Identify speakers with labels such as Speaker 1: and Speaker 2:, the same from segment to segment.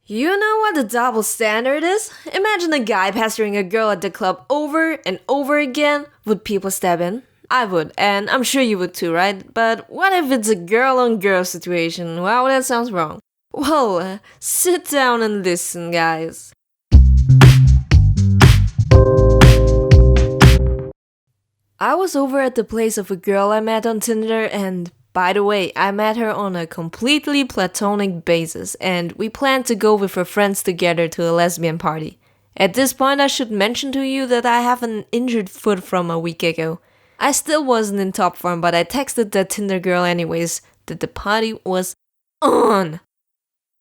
Speaker 1: You know what the double standard is? Imagine a guy pestering a girl at the club over and over again. Would people step in? I would, and I'm sure you would too, right? But what if it's a girl-on-girl situation? Wow, that sounds wrong. Well, sit down and listen, guys. I was over at the place of a girl I met on Tinder, and by the way, I met her on a completely platonic basis, and we planned to go with her friends together to a lesbian party. At this point, I should mention to you that I have an injured foot from a week ago. I still wasn't in top form, but I texted that Tinder girl anyways that the party was on.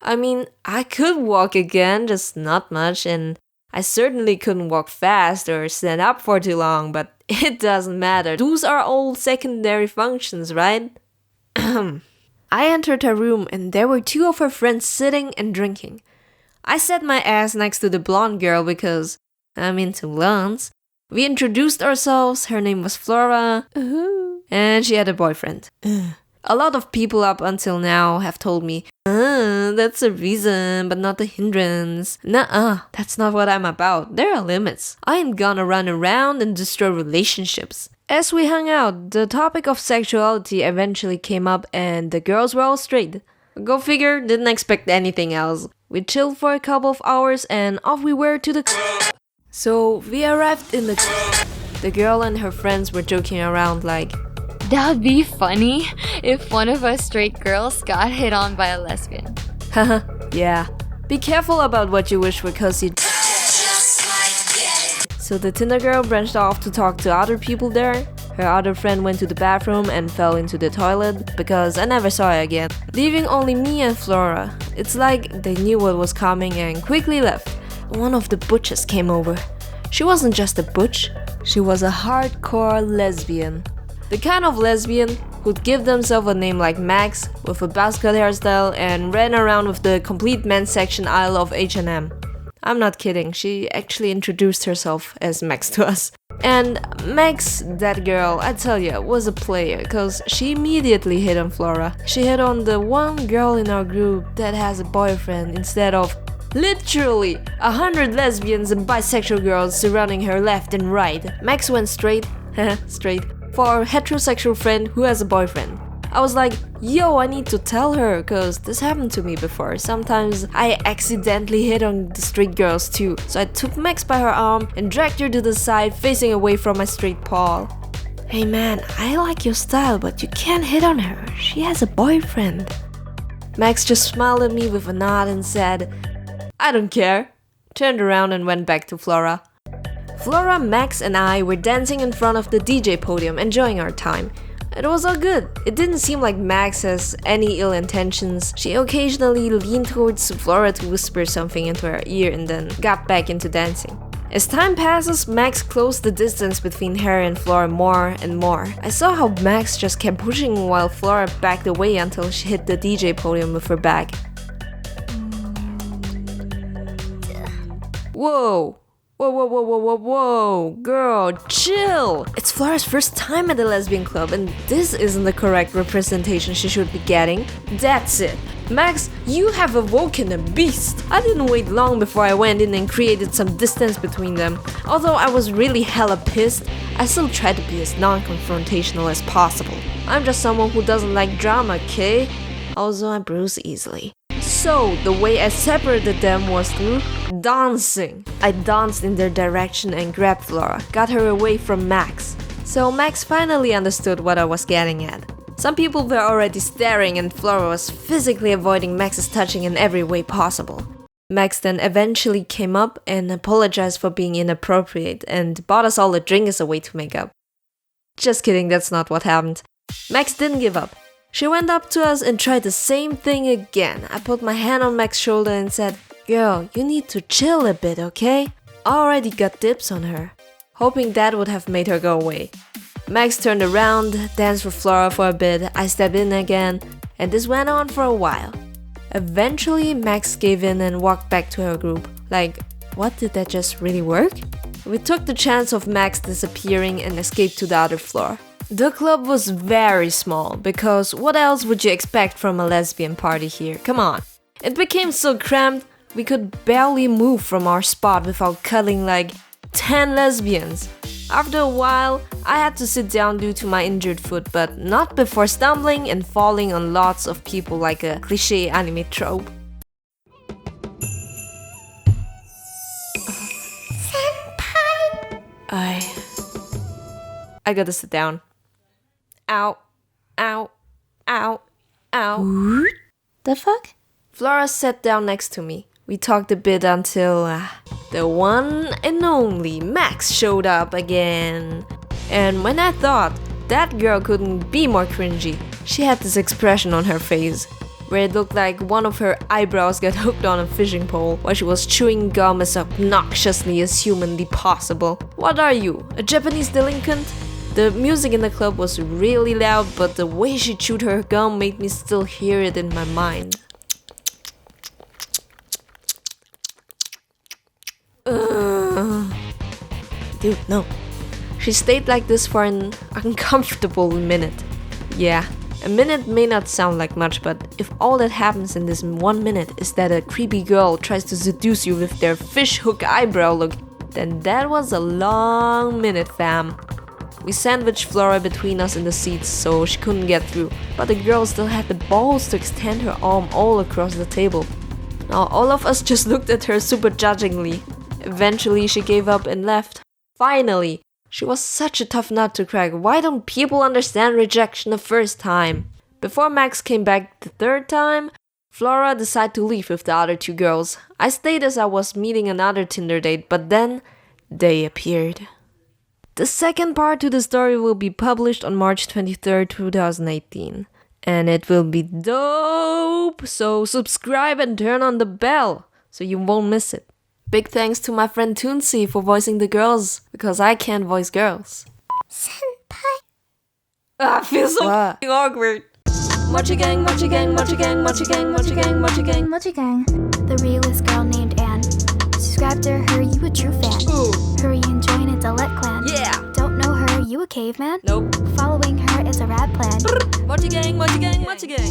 Speaker 1: I mean, I could walk again, just not much, and I certainly couldn't walk fast or stand up for too long, but it doesn't matter. Those are all secondary functions, right? I entered her room and there were two of her friends sitting and drinking. I sat my ass next to the blonde girl because I'm into blondes. We introduced ourselves, her name was Flora, and she had a boyfriend. A lot of people up until now have told me, that's a reason, but not a hindrance. Nuh-uh, that's not what I'm about. There are limits. I ain't gonna run around and destroy relationships. As we hung out, the topic of sexuality eventually came up and the girls were all straight. Go figure, didn't expect anything else. We chilled for a couple of hours and off we were to the club. So we arrived in the club. The girl and her friends were joking around like,
Speaker 2: that'd be funny if one of us straight girls got hit on by a lesbian.
Speaker 1: Haha, yeah. Be careful about what you wish for, cause you So the Tinder girl branched off to talk to other people there. Her other friend went to the bathroom and fell into the toilet because I never saw her again, leaving only me and Flora. It's like they knew what was coming and quickly left. One of the butches came over. She wasn't just a butch, she was a hardcore lesbian. The kind of lesbian who'd give themselves a name like Max with a buzz cut hairstyle and ran around with the complete men's section aisle of H&M. I'm not kidding, she actually introduced herself as Max to us. And Max, that girl, I tell ya, was a player, cause she immediately hit on Flora. She hit on the one girl in our group that has a boyfriend instead of literally 100 lesbians and bisexual girls surrounding her left and right. Max went straight, for a heterosexual friend who has a boyfriend. I was like, yo, I need to tell her, cause this happened to me before. Sometimes I accidentally hit on the straight girls too. So I took Max by her arm and dragged her to the side, facing away from my straight Paul. Hey man, I like your style, but you can't hit on her. She has a boyfriend. Max just smiled at me with a nod and said, I don't care. Turned around and went back to Flora. Flora, Max and I were dancing in front of the DJ podium, enjoying our time. It was all good. It didn't seem like Max has any ill intentions. She occasionally leaned towards Flora to whisper something into her ear and then got back into dancing. As time passes, Max closed the distance between her and Flora more and more. I saw how Max just kept pushing while Flora backed away until she hit the DJ podium with her back. Whoa! Whoa, girl, chill! It's Flora's first time at the lesbian club and this isn't the correct representation she should be getting. That's it. Max, you have awoken a beast! I didn't wait long before I went in and created some distance between them. Although I was really hella pissed, I still tried to be as non-confrontational as possible. I'm just someone who doesn't like drama, okay? Also, I bruise easily. So, the way I separated them was through dancing. I danced in their direction and grabbed Flora, got her away from Max. So Max finally understood what I was getting at. Some people were already staring and Flora was physically avoiding Max's touching in every way possible. Max then eventually came up and apologized for being inappropriate and bought us all a drink as a way to make up. Just kidding, that's not what happened. Max didn't give up. She went up to us and tried the same thing again. I put my hand on Max's shoulder and said, girl, you need to chill a bit, okay? I already got dibs on her, hoping that would have made her go away. Max turned around, danced with Flora for a bit, I stepped in again, and this went on for a while. Eventually, Max gave in and walked back to her group. Like, what, did that just really work? We took the chance of Max disappearing and escaped to the other floor. The club was very small, because what else would you expect from a lesbian party here? Come on. It became so cramped, We could barely move from our spot without cuddling like 10 lesbians. After a while, I had to sit down due to my injured foot, but not before stumbling and falling on lots of people like a cliché anime trope. I gotta sit down. Ow, ow, ow, ow.
Speaker 2: The fuck?
Speaker 1: Flora sat down next to me. We talked a bit until the one and only Max showed up again. And when I thought that girl couldn't be more cringy, she had this expression on her face where it looked like one of her eyebrows got hooked on a fishing pole while she was chewing gum as obnoxiously as humanly possible. What are you, a Japanese delinquent? The music in the club was really loud, but the way she chewed her gum made me still hear it in my mind. Dude, no. She stayed like this for an uncomfortable minute. Yeah, a minute may not sound like much, but if all that happens in this 1 minute is that a creepy girl tries to seduce you with their fishhook eyebrow look, then that was a long minute, fam. We sandwiched Flora between us in the seats so she couldn't get through, but the girl still had the balls to extend her arm all across the table. Now all of us just looked at her super judgingly. Eventually she gave up and left. Finally! She was such a tough nut to crack. Why don't people understand rejection the first time? Before Max came back the third time, Flora decided to leave with the other two girls. I stayed as I was meeting another Tinder date, but then they appeared. The second part to the story will be published on March 23rd, 2018. And it will be dope! So subscribe and turn on the bell so you won't miss it. Big thanks to my friend ToonCee for voicing the girls, because I can't voice girls.
Speaker 2: Senpai.
Speaker 1: I feel so awkward. Mochi gang, mochi gang, mochi gang, mochi gang, mochi gang, mochi gang.
Speaker 3: Mochi Gang, the realist girl named Anne. Subscribe to her, you a true fan.
Speaker 1: Ooh.
Speaker 3: Hurry and join a Delete clan.
Speaker 1: Yeah.
Speaker 3: Don't know her, you a caveman?
Speaker 1: Nope.
Speaker 3: Following her is a rad plan.
Speaker 1: Mochi gang, mochi gang, mochi gang.